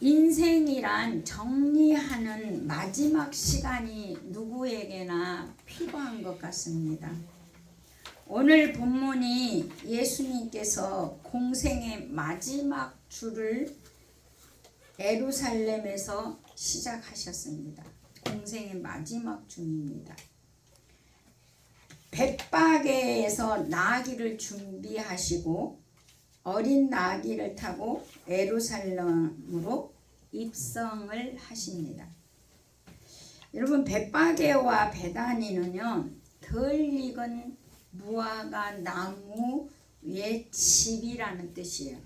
인생이란 정리하는 마지막 시간이 누구에게나 필요한 것 같습니다. 오늘 본문이 예수님께서 공생의 마지막 주를 예루살렘에서 시작하셨습니다. 공생의 마지막 주입니다. 벳바게에서 나귀를 준비하시고 어린 나귀를 타고 예루살렘으로 입성을 하십니다. 여러분, 벳바게와 베다니는요, 덜 익은 무화과 나무의 집이라는 뜻이에요.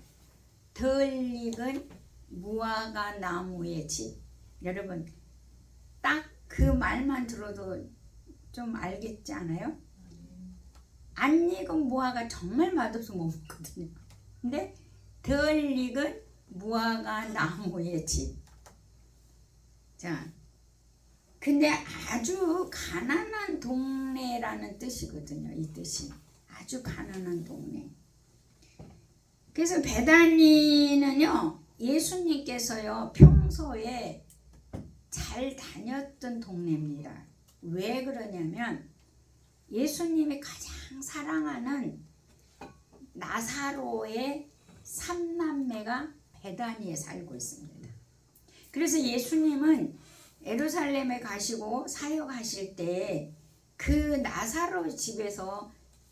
덜 익은 무화과 나무의 집. 여러분, 딱 그 말만 들어도 좀 알겠지 않아요? 안 익은 무화과 정말 맛없어 못 먹거든요. 근데 덜 익은 무화과 나무의 집. 자, 근데 아주 가난한 동네라는 뜻이거든요. 이 뜻이 아주 가난한 동네. 그래서 베다니는요, 예수님께서요 평소에 잘 다녔던 동네입니다. 왜 그러냐면 예수님이 가장 사랑하는 나사로의 3남매가 베다니에 살고 있습니다. 그래서 예수님은 예루살렘에 가시고 사역하실 때 그 나사로 집에서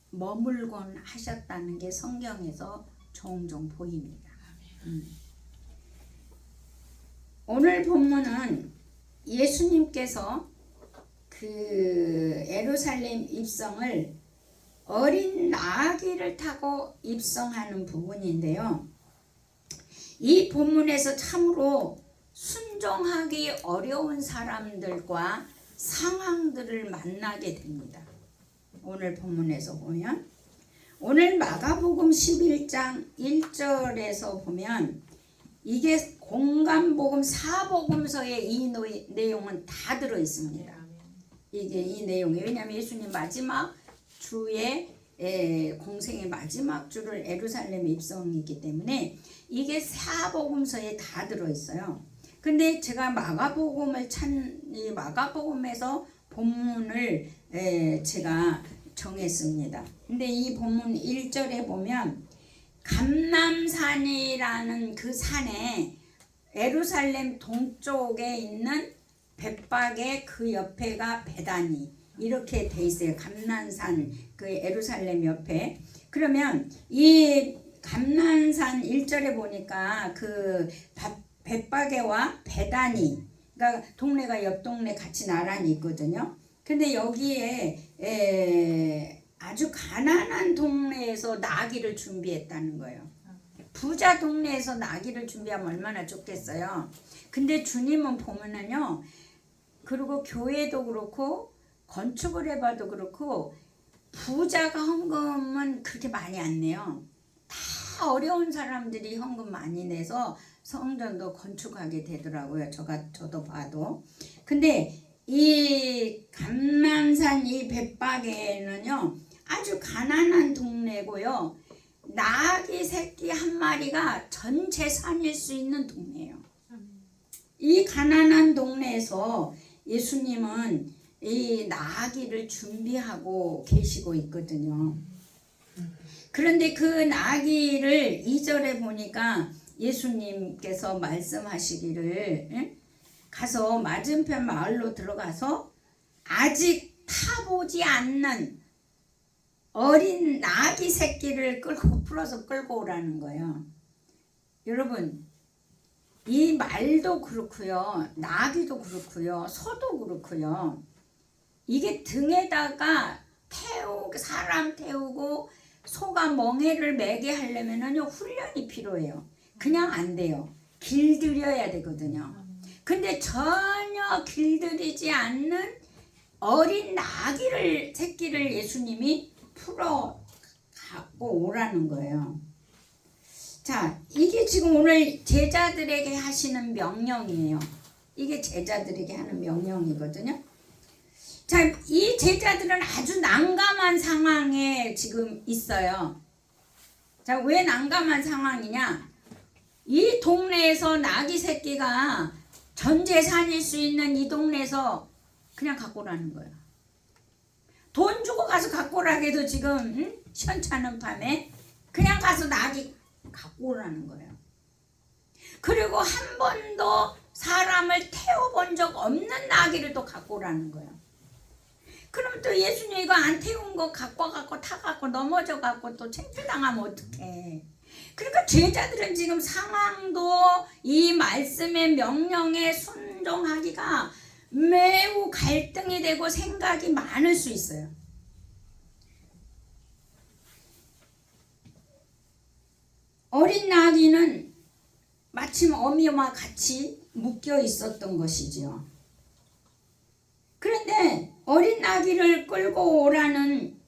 머물곤 하셨다는 게 성경에서 종종 보입니다. 오늘 본문은 예수님께서 그 예루살렘 입성을 어린 나귀를 타고 입성하는 부분인데요. 이 본문에서 참으로 순종하기 어려운 사람들과 상황들을 만나게 됩니다. 오늘 본문에서 보면, 오늘 마가복음 11장 1절에서 보면 이게 공간복음 4복음서에 이 내용은 다 들어 있습니다. 이게 이 내용이, 왜냐하면 예수님 마지막 주에 공생의 마지막 주를 예루살렘 입성이기 때문에 이게 4복음서에 다 들어 있어요. 근데 제가 마가복음을 이 마가복음에서 본문을 제가 정했습니다. 근데 이 본문 1절에 보면 감람산이라는 그 산에 예루살렘 동쪽에 있는 벳바게 그 옆에가 베다니 이렇게 돼 있어요. 감람산 그 예루살렘 옆에. 그러면 이 감람산 1절에 보니까 그 벳바게와 베다니, 그러니까 동네가 옆 동네 같이 나란히 있거든요. 근데 여기에 아주 가난한 동네에서 나귀를 준비했다는 거예요. 부자 동네에서 나귀를 준비하면 얼마나 좋겠어요. 근데 주님은 보면은요, 그리고 교회도 그렇고 건축을 해봐도 그렇고 부자가 헌금은 그렇게 많이 안 내요. 다 어려운 사람들이 헌금 많이 내서 성전도 건축하게 되더라고요. 저도 봐도. 근데 이 감람산 이 벳바게는요 아주 가난한 동네고요. 나귀 새끼 한 마리가 전 재산일 수 있는 동네예요. 이 가난한 동네에서 예수님은 이 나귀를 준비하고 계시고 있거든요. 그런데 그 나귀를 2절에 보니까 예수님께서 말씀하시기를 가서 맞은편 마을로 들어가서 아직 타보지 않는 어린 나귀 새끼를 풀어서 끌고 오라는 거예요. 여러분, 이 말도 그렇고요, 나귀도 그렇고요, 소도 그렇고요. 이게 등에다가 사람 태우고 소가 멍에를 매게 하려면은요 훈련이 필요해요. 그냥 안 돼요. 길들여야 되거든요. 근데 전혀 길들이지 않는 어린 나귀를 새끼를 예수님이 풀어 갖고 오라는 거예요. 자, 이게 지금 오늘 제자들에게 하시는 명령이에요. 이게 제자들에게 하는 명령이거든요. 자, 이 제자들은 아주 난감한 상황에 지금 있어요. 자, 왜 난감한 상황이냐? 이 동네에서 나귀 새끼가 전 재산일 수 있는 이 동네에서 그냥 갖고 오라는 거예요. 돈 주고 가서 갖고 오라 해도 지금 시원찮은 밤에 그냥 가서 나귀 갖고 오라는 거예요. 그리고 한 번도 사람을 태워본 적 없는 나귀를 또 갖고 오라는 거예요. 그럼 또 예수님 이거 안 태운 거 갖고 타갖고 넘어져갖고 또 창피당하면 어떡해. 그러니까 제자들은 지금 상황도 이 말씀의 명령에 순종하기가 매우 갈등이 되고 생각이 많을 수 있어요. 어린 나귀는 마침 어미와 같이 묶여 있었던 것이지요. 그런데 어린 나귀를 끌고 오라는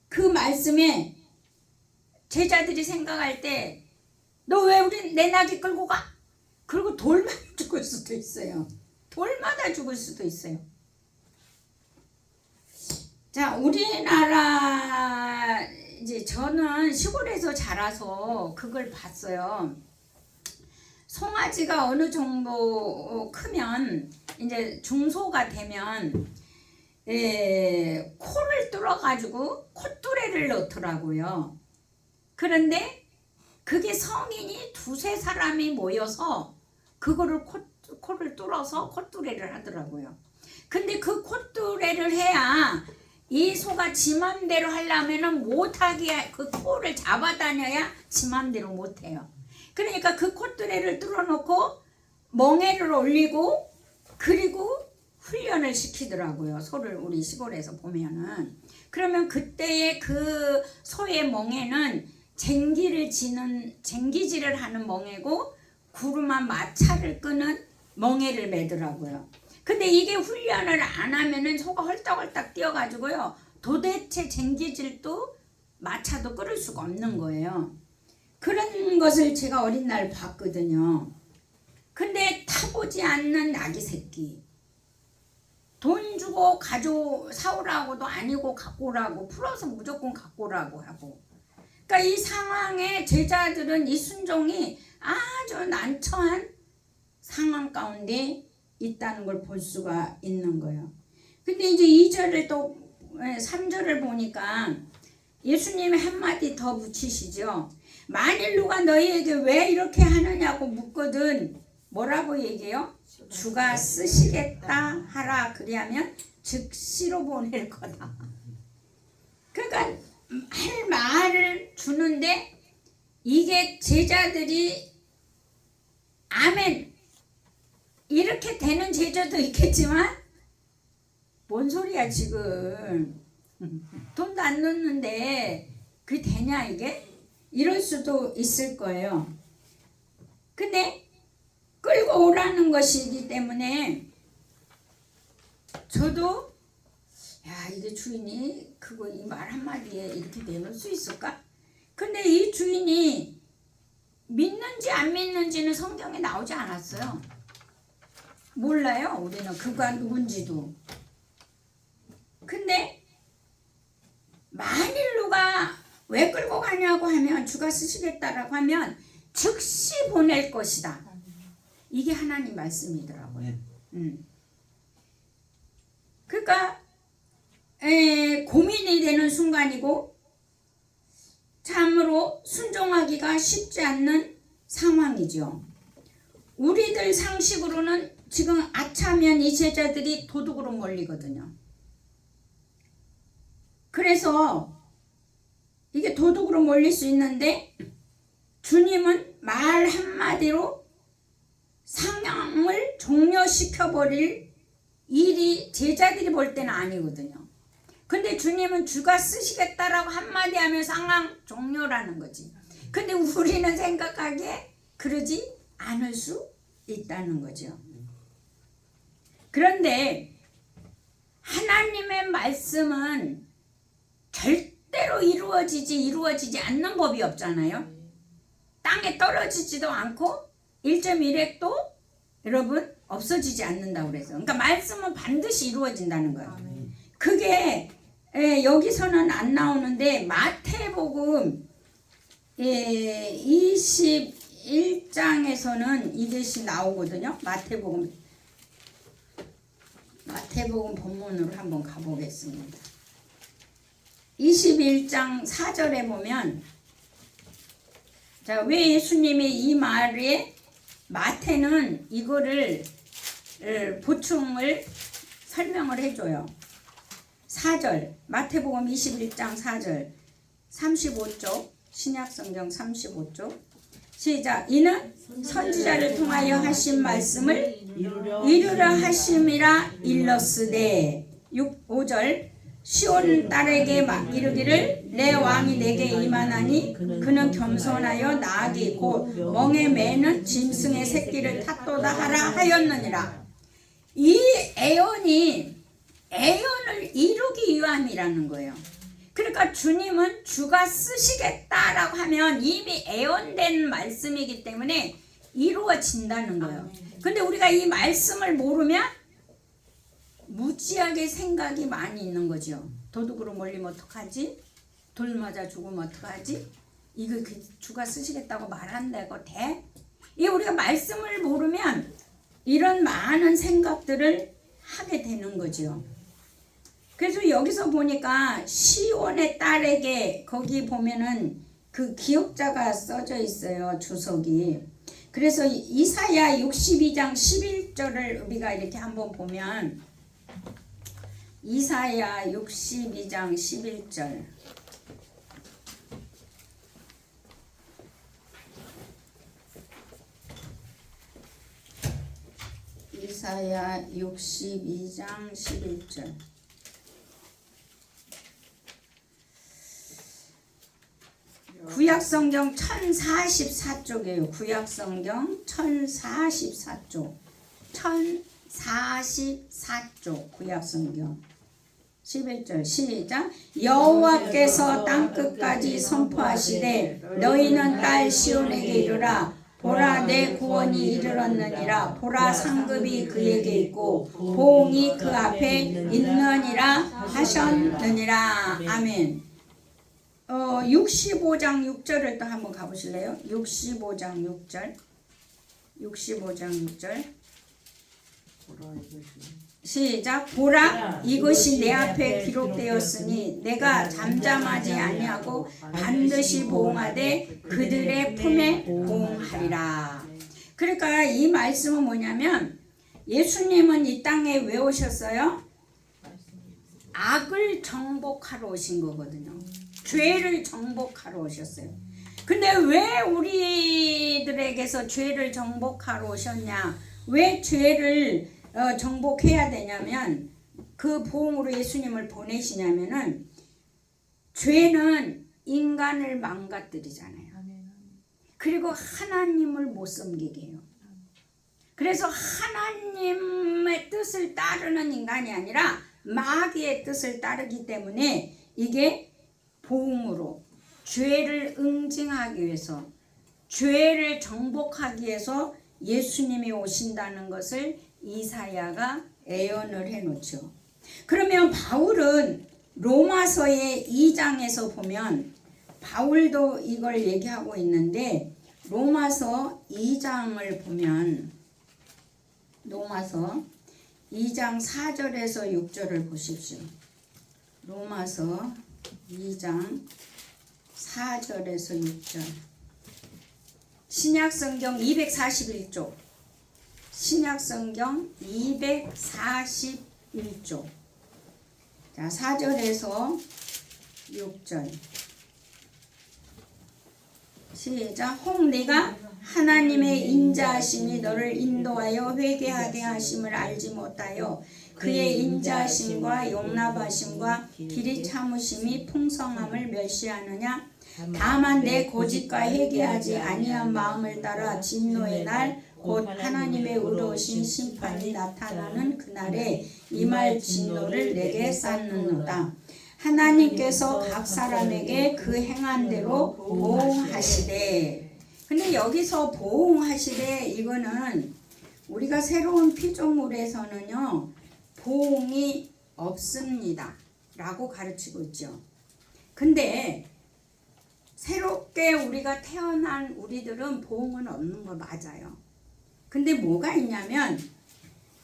그 말씀에 제자들이 생각할 때 너 왜 내 나귀 끌고 가? 그리고 돌맞아 죽을 수도 있어요. 돌마다 죽을 수도 있어요. 자, 우리나라 이제 저는 시골에서 자라서 그걸 봤어요. 송아지가 어느 정도 크면 이제 중소가 되면 코를 뚫어가지고 콧뚜레를 넣더라고요. 그런데 그게 성인이 두세 사람이 모여서 그거를 코를 뚫어서 콧뚜레를 하더라고요. 근데 그 콧뚜레를 해야 이 소가 지 맘대로 하려면은 못하게 그 코를 잡아다녀야 지 맘대로 못해요. 그러니까 그 콧뚜레를 뚫어놓고 멍에를 올리고 그리고 훈련을 시키더라고요. 소를 우리 시골에서 보면은. 그러면 그때의 그 소의 멍에는 쟁기질을 하는 멍에고 구름한 마차를 끄는 멍에를 매더라고요. 근데 이게 훈련을 안 하면은 소가 헐떡헐떡 뛰어가지고요. 도대체 쟁기질도 마차도 끌을 수가 없는 거예요. 그런 것을 제가 어린 날 봤거든요. 근데 타보지 않는 나귀 새끼. 돈 주고 사오라고도 아니고 갖고 오라고 풀어서 무조건 갖고 오라고 하고. 그러니까 이 상황에 제자들은 이 순종이 아주 난처한 상황 가운데 있다는 걸 볼 수가 있는 거예요. 근데 이제 2절을 또 3절을 보니까 예수님이 한마디 더 붙이시죠. 만일 누가 너희에게 왜 이렇게 하느냐고 묻거든 뭐라고 얘기해요? 주가 쓰시겠다 하라. 그리하면 즉시로 보낼 거다. 그러니까 할 말을 주는데 이게 제자들이 아멘 이렇게 되는 제자도 있겠지만 뭔 소리야 지금 돈도 안 넣는데 그게 되냐 이게? 이럴 수도 있을 거예요. 근데 끌고 오라는 것이기 때문에 저도 야 이게 주인이 그거 이 말 한마디에 이렇게 내놓을 수 있을까? 근데 이 주인이 믿는지 안 믿는지는 성경에 나오지 않았어요. 몰라요. 우리는 그가 누군지도. 근데 만일 누가 왜 끌고 가냐고 하면 주가 쓰시겠다라고 하면 즉시 보낼 것이다. 이게 하나님 말씀이더라고요. 그러니까 고민이 되는 순간이고 참으로 순종하기가 쉽지 않는 상황이죠. 우리들 상식으로는 지금 아차하면 이 제자들이 도둑으로 몰리거든요. 그래서 이게 도둑으로 몰릴 수 있는데 주님은 말 한마디로 상황을 종료시켜버릴 일이 제자들이 볼 때는 아니거든요. 근데 주님은 주가 쓰시겠다라고 한마디 하면 상황 종료라는 거지. 근데 우리는 생각하기에 그러지 않을 수 있다는 거죠. 그런데 하나님의 말씀은 절대로 이루어지지 않는 법이 없잖아요. 땅에 떨어지지도 않고 1.1핵도 여러분 없어지지 않는다고 그래서. 그러니까 말씀은 반드시 이루어진다는 거예요. 그게 여기서는 안 나오는데 마태복음 20 21장에서는 이것이 나오거든요. 마태복음 본문으로 한번 가보겠습니다. 21장 4절에 보면, 자, 왜 예수님이 이 말에 마태는 이거를 보충을 설명을 해줘요. 4절, 마태복음 21장 4절, 35쪽, 신약성경 35쪽. 시작. 이는 선지자를 통하여 하신 말씀을 이루려 하심이라 일렀으되. 5절, 시온 딸에게 이르기를 내 왕이 내게 임하나니 그는 겸손하여 나귀 곧 멍에 매는 짐승의 새끼를 탔도다 하라 하였느니라. 이 애언을 이루기 위함이라는 거예요. 그러니까 주님은 주가 쓰시겠다라고 하면 이미 애언된 말씀이기 때문에 이루어진다는 거예요. 근데 우리가 이 말씀을 모르면 무지하게 생각이 많이 있는 거죠. 도둑으로 몰리면 어떡하지? 돌 맞아 죽으면 어떡하지? 이거 주가 쓰시겠다고 말한다고 돼? 이 우리가 말씀을 모르면 이런 많은 생각들을 하게 되는 거죠. 그래서 여기서 보니까 시온의 딸에게 거기 보면은 그 기억자가 써져 있어요. 주석이. 그래서 이사야 62장 11절을 우리가 이렇게 한번 보면, 이사야 62장 11절. 이사야 62장 11절. 구약성경 1044쪽이에요. 구약성경 1044쪽. 1044쪽 구약성경 11절 시작. 여호와께서 땅끝까지 선포하시되 너희는 딸 시온에게 이르라. 보라 내 구원이 이르렀느니라. 보라 상급이 그에게 있고 보응이 그 앞에 있느니라 하셨느니라. 아멘. 65장 6절을 또 한번 가보실래요? 65장 6절. 65장 6절. 시작. 보라 이것이 내 앞에 기록되었으니 내가 잠잠하지 아니하고 반드시 보응하되 그들의 품에 보응하리라. 그러니까 이 말씀은 뭐냐면, 예수님은 이 땅에 왜 오셨어요? 악을 정복하러 오신 거거든요. 죄를 정복하러 오셨어요. 근데 왜 우리들에게서 죄를 정복하러 오셨냐? 왜 죄를 정복해야 되냐면, 그 보응으로 예수님을 보내시냐면은, 죄는 인간을 망가뜨리잖아요. 그리고 하나님을 못 섬기게 해요. 그래서 하나님의 뜻을 따르는 인간이 아니라 마귀의 뜻을 따르기 때문에 이게 보응으로 죄를 응징하기 위해서, 죄를 정복하기 위해서 예수님이 오신다는 것을 이사야가 예언을 해놓죠. 그러면 바울은 로마서의 2장에서 보면, 바울도 이걸 얘기하고 있는데, 로마서 2장을 보면, 로마서 2장 4절에서 6절을 보십시오. 로마서 2장 4절에서 6절. 신약성경 241쪽. 신약성경 241쪽. 자, 4절에서 6절. 시작. 혹 네가 하나님의 인자하심이 너를 인도하여 회개하게 하심을 알지 못하여 그의 인자하심과 용납하심과 길이 참으심이 풍성함을 멸시하느냐? 다만 내 고집과 회개하지 아니한 마음을 따라 진노의 날 곧 하나님의 의로우신 심판이 나타나는 그날에 임할 진노를 내게 쌓느노다. 하나님께서 각 사람에게 그 행한 대로 보응하시되. 근데 여기서 보응하시되, 이거는 우리가 새로운 피조물에서는요 보응이 없습니다 라고 가르치고 있죠. 근데 새롭게 우리가 태어난 우리들은 보응은 없는 거 맞아요. 근데 뭐가 있냐면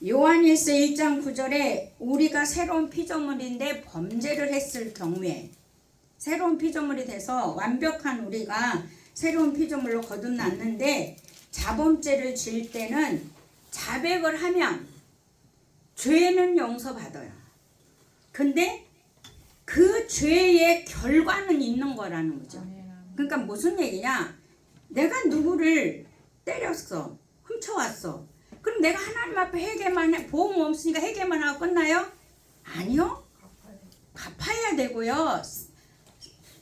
요한일서 1장 9절에 우리가 새로운 피조물인데 범죄를 했을 경우에 새로운 피조물이 돼서 완벽한 우리가 새로운 피조물로 거듭났는데 자범죄를 지을 때는 자백을 하면 죄는 용서받아요. 근데 그 죄의 결과는 있는 거라는 거죠. 그러니까 무슨 얘기냐? 내가 누구를 때렸어. 훔쳐왔어. 그럼 내가 하나님 앞에 회개만 해. 보험 없으니까 회개만 하고 끝나요? 아니요. 갚아야 되고요.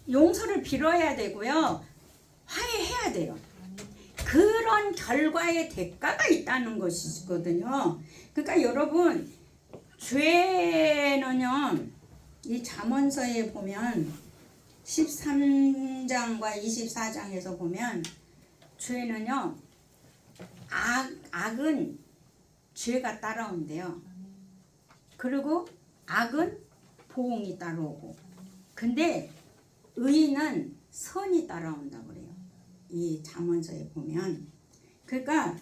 용서를 빌어야 되고요. 화해해야 돼요. 그런 결과의 대가가 있다는 것이거든요. 그러니까 여러분, 죄는요, 이 잠언서에 보면 13장과 24장에서 보면 죄는요, 악은 죄가 따라온대요. 그리고 악은 보응이 따라오고, 근데 의는 선이 따라온다고 그래요. 이 잠언서에 보면. 그러니까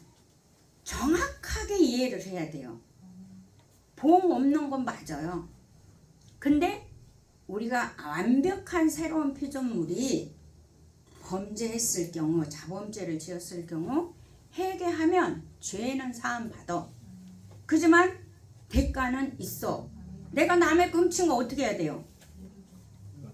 정확하게 이해를 해야 돼요. 보응 없는 건 맞아요. 근데 우리가 완벽한 새로운 피조물이 범죄했을 경우, 자범죄를 지었을 경우 회개하면 죄는 사함 받아. 그지만 대가는 있어. 내가 남의 훔친 거 어떻게 해야 돼요?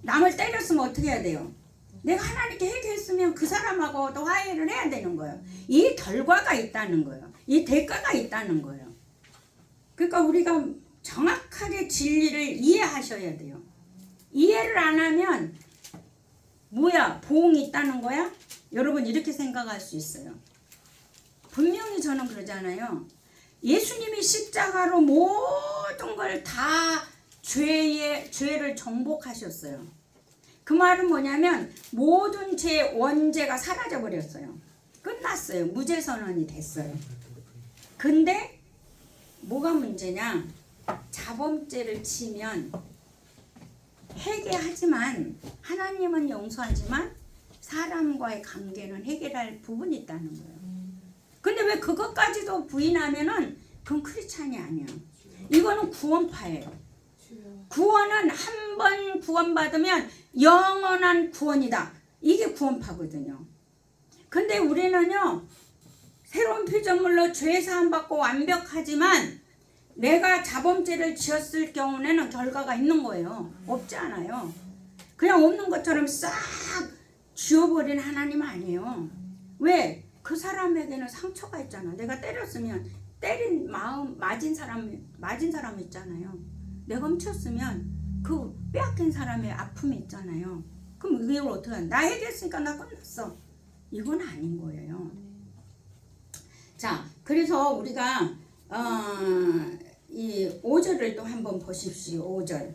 남을 때렸으면 어떻게 해야 돼요? 내가 하나님께 회개했으면 그 사람하고 또 화해를 해야 되는 거예요. 이 결과가 있다는 거예요. 이 대가가 있다는 거예요. 그러니까 우리가 정확하게 진리를 이해하셔야 돼요. 이해를 안 하면 뭐야? 보응이 있다는 거야? 여러분 이렇게 생각할 수 있어요. 분명히 저는 그러잖아요. 예수님이 십자가로 모든 걸 다 죄를 정복하셨어요. 그 말은 뭐냐면 모든 죄의 원죄가 사라져 버렸어요. 끝났어요. 무죄 선언이 됐어요. 근데 뭐가 문제냐? 자범죄를 치면 회개하지만 하나님은 용서하지만 사람과의 관계는 해결할 부분이 있다는 거예요. 근데 왜 그것까지도 부인하면은 그건 크리스찬이 아니야. 이거는 구원파예요. 구원은 한 번 구원받으면 영원한 구원이다. 이게 구원파거든요. 근데 우리는요, 새로운 피조물로 죄 사함 받고 완벽하지만 내가 자범죄를 지었을 경우에는 결과가 있는 거예요. 없지 않아요. 그냥 없는 것처럼 싹 지워버린 하나님 아니에요. 왜? 그 사람에게는 상처가 있잖아. 내가 때렸으면 때린 마음 맞은 사람 있잖아요. 내가 훔쳤으면 그 빼앗긴 사람의 아픔이 있잖아요. 그럼 이걸 어떻게 하냐? 나 해결했으니까 나 끝났어. 이건 아닌 거예요. 자, 그래서 우리가 이 5절을 또 한번 보십시오. 5절.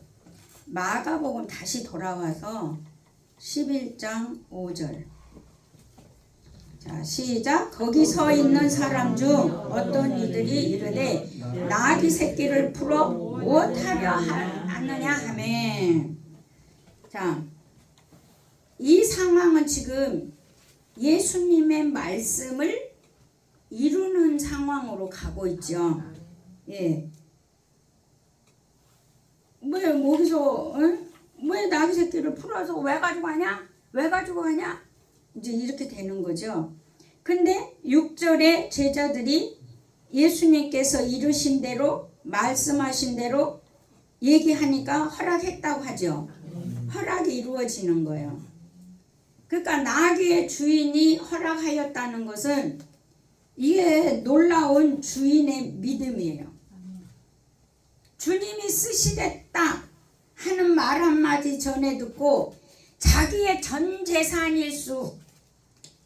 마가복음 다시 돌아와서 11장 5절. 자, 시작. 거기 서 있는 사람 중 어떤 이들이 이르되 나귀 새끼를 풀어 무엇하려 하느냐 하매. 자, 이 상황은 지금 예수님의 말씀을 이루는 상황으로 가고 있죠. 예. 왜 거기서 왜 나귀 새끼를 풀어서 왜 가지고 가냐? 왜 가지고 가냐? 이제 이렇게 되는 거죠. 근데 6절에 제자들이 예수님께서 이루신 대로 말씀하신 대로 얘기하니까 허락했다고 하죠. 허락이 이루어지는 거예요. 그러니까 나귀의 주인이 허락하였다는 것은 이게 놀라운 주인의 믿음이에요. 주님이 쓰시겠다 하는 말 한마디 전에 듣고 자기의 전 재산일 수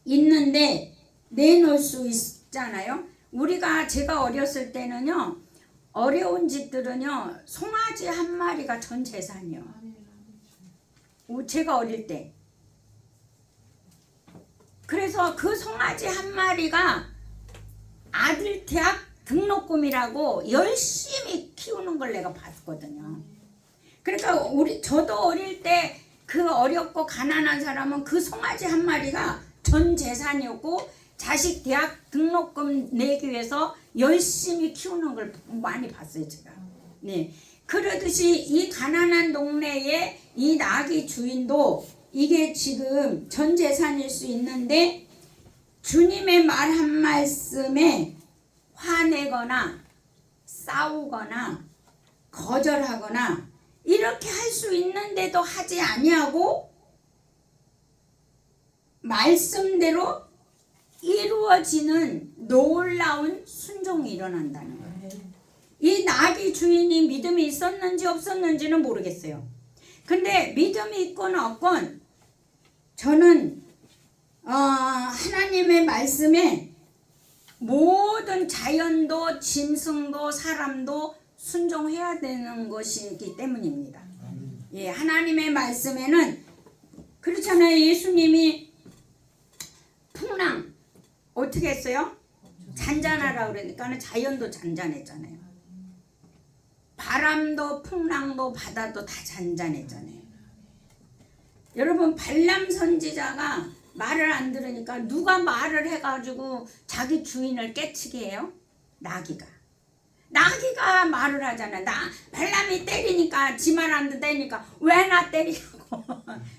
있는데 내놓을 수 있잖아요. 제가 어렸을 때는요, 어려운 집들은요, 송아지 한 마리가 전 재산이요. 제가 어릴 때. 그래서 그 송아지 한 마리가 아들 대학 등록금이라고 열심히 키우는 걸 내가 봤거든요. 그러니까 저도 어릴 때 그 어렵고 가난한 사람은 그 송아지 한 마리가 전 재산이었고 자식 대학 등록금 내기 위해서 열심히 키우는 걸 많이 봤어요 제가. 네. 그러듯이 이 가난한 동네에 이 나귀 주인도 이게 지금 전 재산일 수 있는데 주님의 말 한 말씀에 화내거나 싸우거나 거절하거나 이렇게 할 수 있는데도 하지 아니하고 말씀대로 이루어지는 놀라운 순종이 일어난다는 거예요. 이 나귀 주인이 믿음이 있었는지 없었는지는 모르겠어요. 근데 믿음이 있건 없건 저는 하나님의 말씀에 모든 자연도 짐승도 사람도 순종해야 되는 것이기 때문입니다. 예, 하나님의 말씀에는 그렇잖아요. 예수님이 풍랑 어떻게 했어요? 잔잔하라고 그러니까 자연도 잔잔했잖아요. 바람도 풍랑도 바다도 다 잔잔했잖아요. 여러분 발람 선지자가 말을 안 들으니까 누가 말을 해가지고 자기 주인을 깨치게 해요? 나귀가 말을 하잖아. 발람이 때리니까 지 말 안 듣다니까 왜 나 때리냐고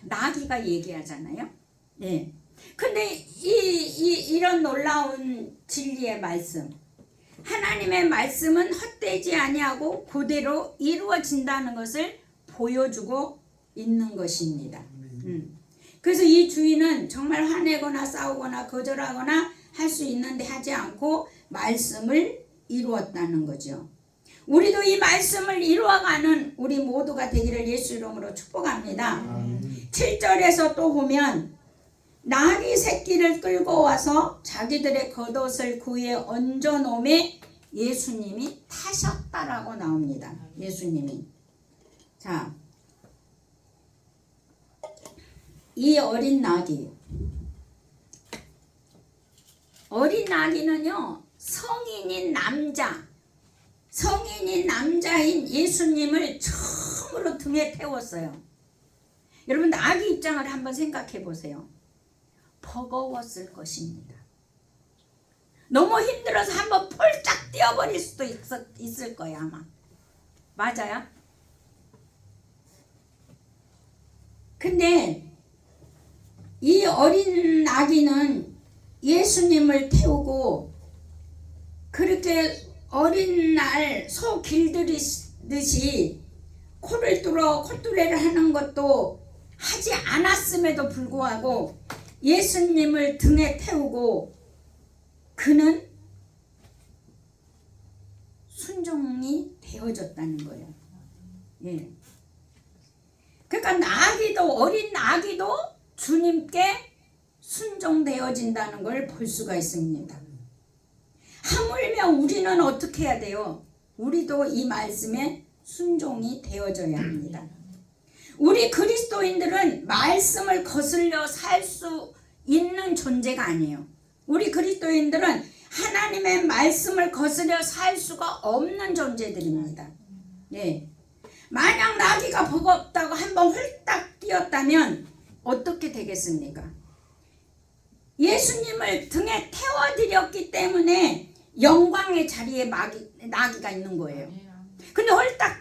나귀가 얘기하잖아요. 네. 근데 이런 놀라운 진리의 말씀, 하나님의 말씀은 헛되지 아니하고 그대로 이루어진다는 것을 보여주고 있는 것입니다. 그래서 이 주인은 정말 화내거나 싸우거나 거절하거나 할 수 있는데 하지 않고 말씀을 이루었다는 거죠. 우리도 이 말씀을 이루어가는 우리 모두가 되기를 예수 이름으로 축복합니다. 7절에서 또 보면 나귀 새끼를 끌고 와서 자기들의 겉옷을 그에 얹어놓음에 예수님이 타셨다라고 나옵니다. 예수님이. 자, 이 어린 나귀는요 성인인 남자인 예수님을 처음으로 등에 태웠어요. 여러분 나귀 입장을 한번 생각해 보세요. 버거웠을 것입니다. 너무 힘들어서 한번 폴짝 뛰어버릴 수도 있을 거예요 아마. 맞아요? 근데 이 어린 나귀는 예수님을 태우고 그렇게 어린 날 소 길들이듯이 코를 뚫어 콧뚜레를 하는 것도 하지 않았음에도 불구하고 예수님을 등에 태우고 그는 순종이 되어졌다는 거예요. 예. 그러니까 어린 나귀도 주님께 순종되어진다는 걸 볼 수가 있습니다. 하물며 우리는 어떻게 해야 돼요? 우리도 이 말씀에 순종이 되어져야 합니다. 우리 그리스도인들은 말씀을 거슬려 살 수 있는 존재가 아니에요. 우리 그리스도인들은 하나님의 말씀을 거스려 살 수가 없는 존재들입니다. 네. 만약 나귀가 버겁다고 한번 홀딱 뛰었다면 어떻게 되겠습니까? 예수님을 등에 태워드렸기 때문에 영광의 자리에 나귀가 있는 거예요. 근데 홀딱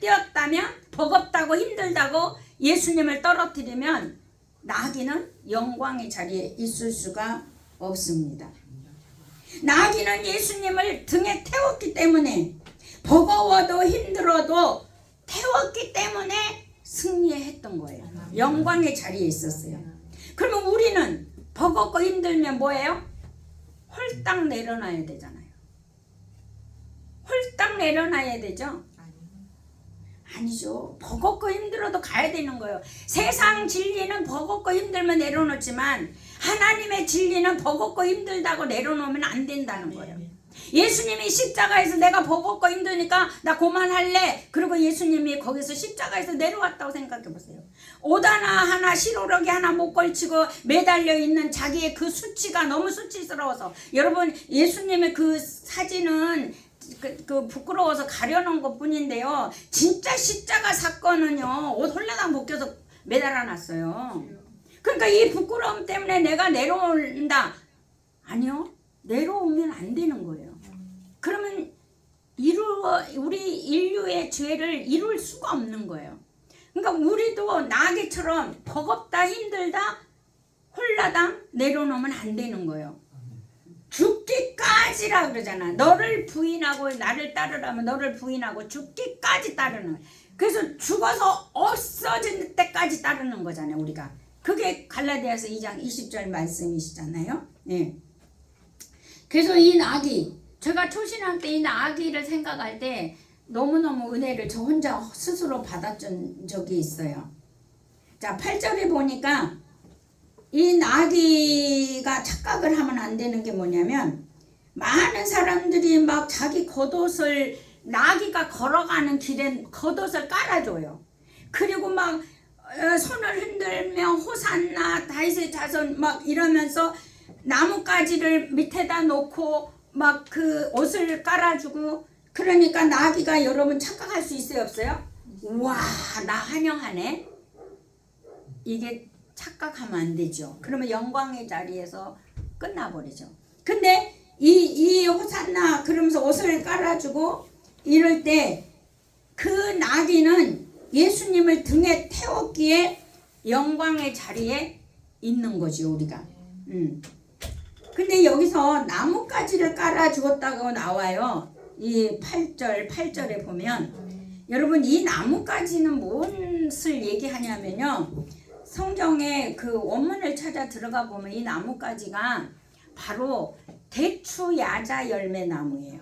뛰었다면 버겁다고 힘들다고 예수님을 떨어뜨리면 나귀는 영광의 자리에 있을 수가 없습니다. 나귀는 예수님을 등에 태웠기 때문에 버거워도 힘들어도 태웠기 때문에 승리했던 거예요. 영광의 자리에 있었어요. 그러면 우리는 버겁고 힘들면 뭐예요? 홀딱 내려놔야 되잖아요. 홀딱 내려놔야 되죠? 아니죠. 버겁고 힘들어도 가야 되는 거예요. 세상 진리는 버겁고 힘들면 내려놓지만 하나님의 진리는 버겁고 힘들다고 내려놓으면 안 된다는 거예요. 예수님이 십자가에서 내가 버겁고 힘드니까 나 그만할래. 그리고 예수님이 거기서 십자가에서 내려왔다고 생각해 보세요. 옷 하나 시로력이 하나 못 걸치고 매달려 있는 자기의 그 수치가 너무 수치스러워서. 여러분 예수님의 그 사진은 그 부끄러워서 가려놓은 것 뿐인데요. 진짜 십자가 사건은요. 옷 홀라당 벗겨서 매달아 놨어요. 그러니까 이 부끄러움 때문에 내가 내려온다. 아니요. 내려오면 안 되는 거예요. 그러면 우리 인류의 죄를 이룰 수가 없는 거예요. 그러니까 우리도 나귀처럼 버겁다 힘들다 홀라당 내려놓으면 안 되는 거예요. 죽기까지라 그러잖아. 너를 부인하고 나를 따르라면 너를 부인하고 죽기까지 따르는 거예요. 그래서 죽어서 없어질 때까지 따르는 거잖아요. 우리가. 그게 갈라디아서 2장 20절 말씀이시잖아요. 네. 그래서 이 나귀, 제가 초신앙 때 이 나귀를 생각할 때 너무너무 은혜를 저 혼자 스스로 받았던 적이 있어요. 자, 8절에 보니까 이 나귀가 착각을 하면 안 되는 게 뭐냐면 많은 사람들이 막 자기 겉옷을 나귀가 걸어가는 길에 겉옷을 깔아줘요. 그리고 막 손을 흔들며 호산나 다윗의 자손 막 이러면서 나뭇가지를 밑에다 놓고 막 그 옷을 깔아주고 그러니까 나귀가 여러분 착각할 수 있어요 없어요? 우와 나 환영하네. 이게 착각하면 안 되죠. 그러면 영광의 자리에서 끝나버리죠. 근데 이 호산나 그러면서 옷을 깔아주고 이럴 때 그 나귀는 예수님을 등에 태웠기에 영광의 자리에 있는 거죠 우리가. 근데 여기서 나뭇가지를 깔아주었다고 나와요. 이 8절에 보면 여러분 이 나뭇가지는 무엇을 얘기하냐면요. 성경에 그 원문을 찾아 들어가 보면 이 나뭇가지가 바로 대추 야자 열매 나무예요.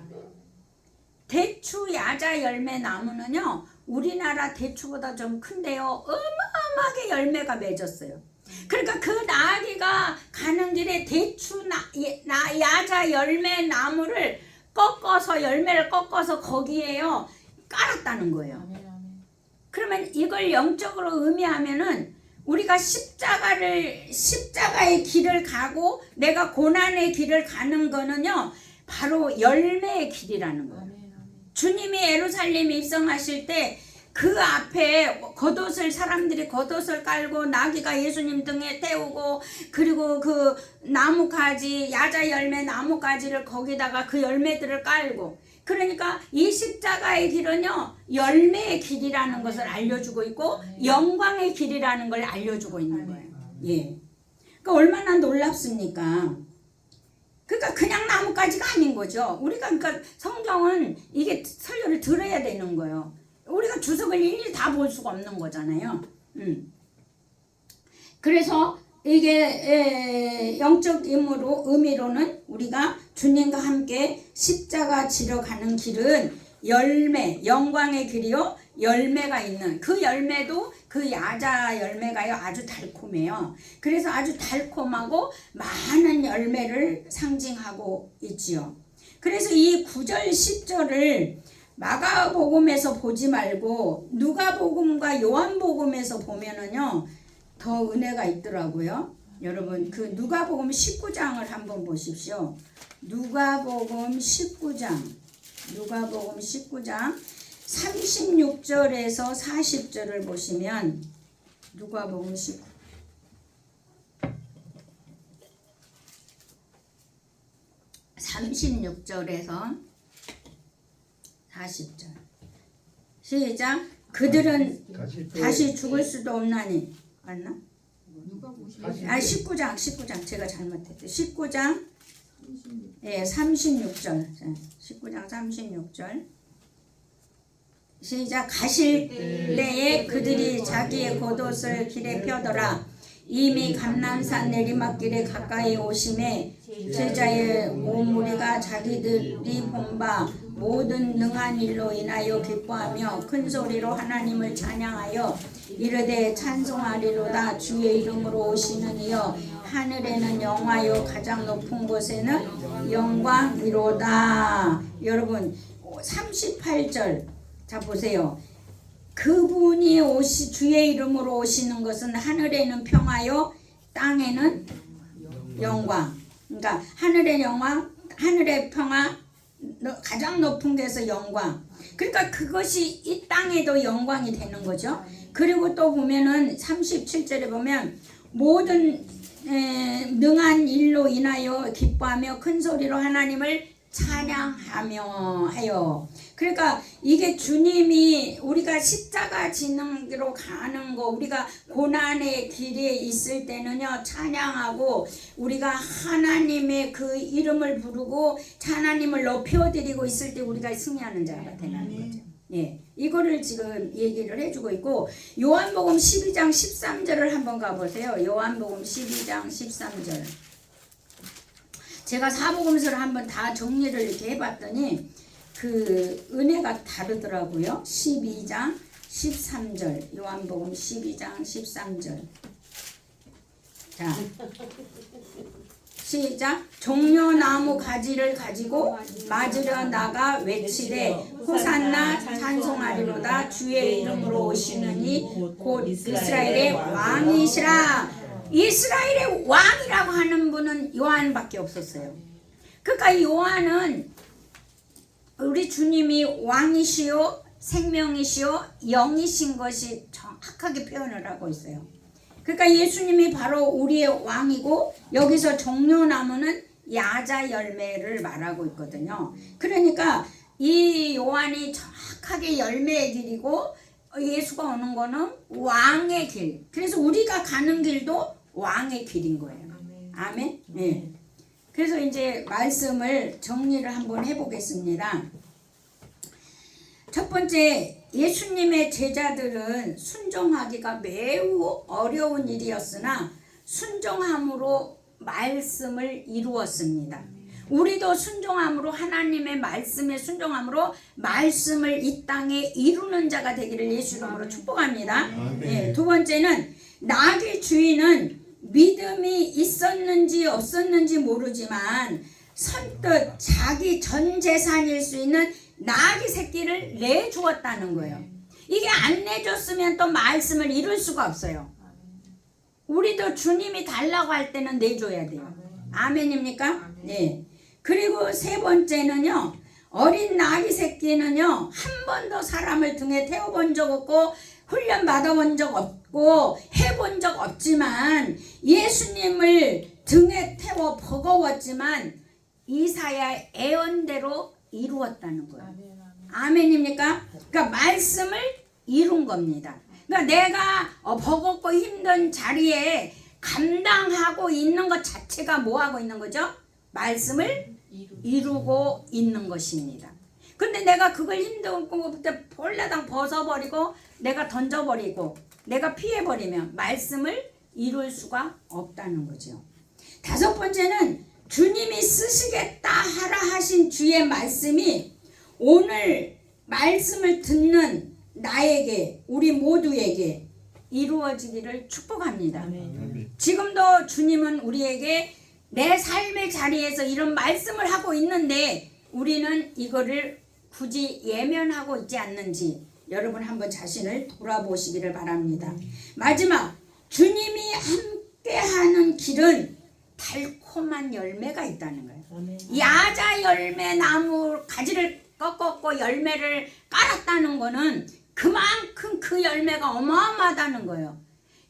대추 야자 열매 나무는요. 우리나라 대추보다 좀 큰데요. 어마어마하게 열매가 맺었어요. 그러니까 그 나귀가 가는 길에 대추 야자 열매 나무를 꺾어서 열매를 꺾어서 거기에요 깔았다는 거예요. 그러면 이걸 영적으로 의미하면은 우리가 십자가의 길을 가고 내가 고난의 길을 가는 거는요 바로 열매의 길이라는 거예요. 주님이 예루살렘에 입성하실 때 그 앞에 겉옷을 사람들이 겉옷을 깔고 나귀가 예수님 등에 태우고 그리고 그 나뭇가지 야자 열매 나뭇가지를 거기다가 그 열매들을 깔고 그러니까 이 십자가의 길은요 열매의 길이라는 것을 알려주고 있고 영광의 길이라는 걸 알려주고 있는 거예요. 예. 그러니까 얼마나 놀랍습니까? 그러니까 그냥 나뭇가지가 아닌 거죠. 우리가 그러니까 성경은 이게 설교를 들어야 되는 거예요. 우리가 주석을 일일이 다 볼 수가 없는 거잖아요. 그래서 이게 영적 의미로는 우리가 주님과 함께 십자가 지러 가는 길은 열매, 영광의 길이요. 열매가 있는 그 열매도 그 야자 열매가요 아주 달콤해요. 그래서 아주 달콤하고 많은 열매를 상징하고 있지요. 그래서 이 9절 10절을 마가복음에서 보지 말고 누가복음과 요한복음에서 보면은요 더 은혜가 있더라고요. 여러분 그 누가복음 19장을 한번 보십시오. 누가복음 19장 36절에서 40절을 보시면 누가복음 36절에서 40절 시작. 그들은 다시 죽을 수도 없나니 맞나? 19장 제가 잘못했어요. 19장 36절 19장 36절 시작. 가실 때에 그들이 자기의 겉옷을 길에 펴더라. 이미 감람산 내리막길에 가까이 오심에 제자의 온 무리가 자기들이 본 바 모든 능한 일로 인하여 기뻐하며 큰 소리로 하나님을 찬양하여 이르되 찬송하리로다. 주의 이름으로 오시는 이여 하늘에는 영화요 가장 높은 곳에는 영광이로다. 여러분 38절 자 보세요. 그분이 주의 이름으로 오시는 것은 하늘에는 평화요 땅에는 영광. 그러니까 하늘의 영광, 하늘의 평화, 가장 높은 데서 영광. 그러니까 그것이 이 땅에도 영광이 되는 거죠. 그리고 또 보면은 37절에 보면 모든 능한 일로 인하여 기뻐하며 큰 소리로 하나님을 찬양하며 하여. 그러니까 이게 주님이 우리가 십자가 지는 길로 가는 거, 우리가 고난의 길에 있을 때는요 찬양하고 우리가 하나님의 그 이름을 부르고 하나님을 높여드리고 있을 때 우리가 승리하는 자가 되는 거죠. 예, 이거를 지금 얘기를 해주고 있고, 요한복음 12장 13절을 한번 가보세요. 요한복음 12장 13절. 제가 사복음서를 한번 다 정리를 이렇게 해봤더니 그 은혜가 다르더라고요. 12장 13절. 요한복음 12장 13절. 자, 시작. 종려나무 가지를 가지고 맞으려 나가 외치되 호산나 찬송하리로다 주의 이름으로 오시는 이 곧 이스라엘의 왕이시라. 이스라엘의 왕이라고 하는 분은 요한밖에 없었어요. 그러니까 요한은 우리 주님이 왕이시요 생명이시요 영이신 것이 정확하게 표현을 하고 있어요. 그러니까 예수님이 바로 우리의 왕이고, 여기서 종려나무는 야자 열매를 말하고 있거든요. 그러니까 이 요한이 정확하게 열매의 길이고, 예수가 오는 거는 왕의 길. 그래서 우리가 가는 길도 왕의 길인 거예요. 아멘. 네. 그래서 이제 말씀을 정리를 한번 해보겠습니다. 첫 번째, 예수님의 제자들은 순종하기가 매우 어려운 일이었으나 순종함으로 말씀을 이루었습니다. 우리도 순종함으로, 하나님의 말씀에 순종함으로 말씀을 이 땅에 이루는 자가 되기를 예수 이름으로 축복합니다. 네, 두 번째는 나귀 주인은 믿음이 있었는지 없었는지 모르지만 선뜻 자기 전 재산일 수 있는 나귀 새끼를 내주었다는 거예요. 이게 안 내줬으면 또 말씀을 이룰 수가 없어요. 우리도 주님이 달라고 할 때는 내줘야 돼요. 아멘입니까? 네. 그리고 세 번째는요, 어린 나귀 새끼는요 한 번도 사람을 등에 태워본 적 없고 훈련 받아본 적 없고 해본 적 없지만 예수님을 등에 태워 버거웠지만 이사야의 예언대로 이루었다는 거예요. 아멘입니까? 그러니까 말씀을 이룬 겁니다. 그러니까 내가 버겁고 힘든 자리에 감당하고 있는 것 자체가 뭐 하고 있는 거죠? 말씀을 이루고 있는 것입니다. 근데 내가 그걸 힘든 것부터 볼라당 벗어버리고 내가 던져버리고 내가 피해버리면 말씀을 이룰 수가 없다는 거죠. 다섯 번째는 주님이 쓰시겠다 하라 하신 주의 말씀이 오늘 말씀을 듣는 나에게, 우리 모두에게 이루어지기를 축복합니다. 지금도 주님은 우리에게 내 삶의 자리에서 이런 말씀을 하고 있는데 우리는 이거를 굳이 예면하고 있지 않는지 여러분 한번 자신을 돌아보시기를 바랍니다. 마지막, 주님이 함께하는 길은 달콤한 열매가 있다는 거예요. 야자 열매 나무 가지를 꺾었고 열매를 깔았다는 거는 그만큼 그 열매가 어마어마하다는 거예요.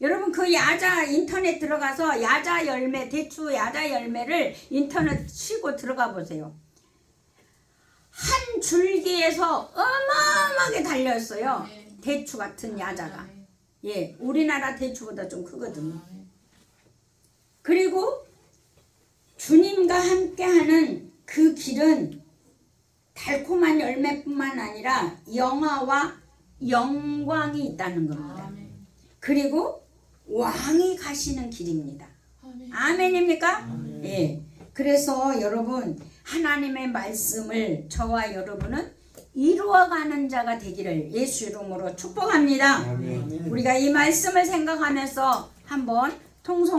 여러분 그 야자 인터넷 들어가서 야자 열매, 대추 야자 열매를 인터넷 치고 들어가 보세요. 한 줄기에서 어마어마하게 달렸어요. 대추 같은 야자가. 예, 우리나라 대추보다 좀 크거든요. 그리고 주님과 함께하는 그 길은 달콤한 열매뿐만 아니라 영화와 영광이 있다는 겁니다. 그리고 왕이 가시는 길입니다. 아멘입니까? 예. 그래서 여러분 하나님의 말씀을 저와 여러분은 이루어가는 자가 되기를 예수 이름으로 축복합니다. 우리가 이 말씀을 생각하면서 한번 통성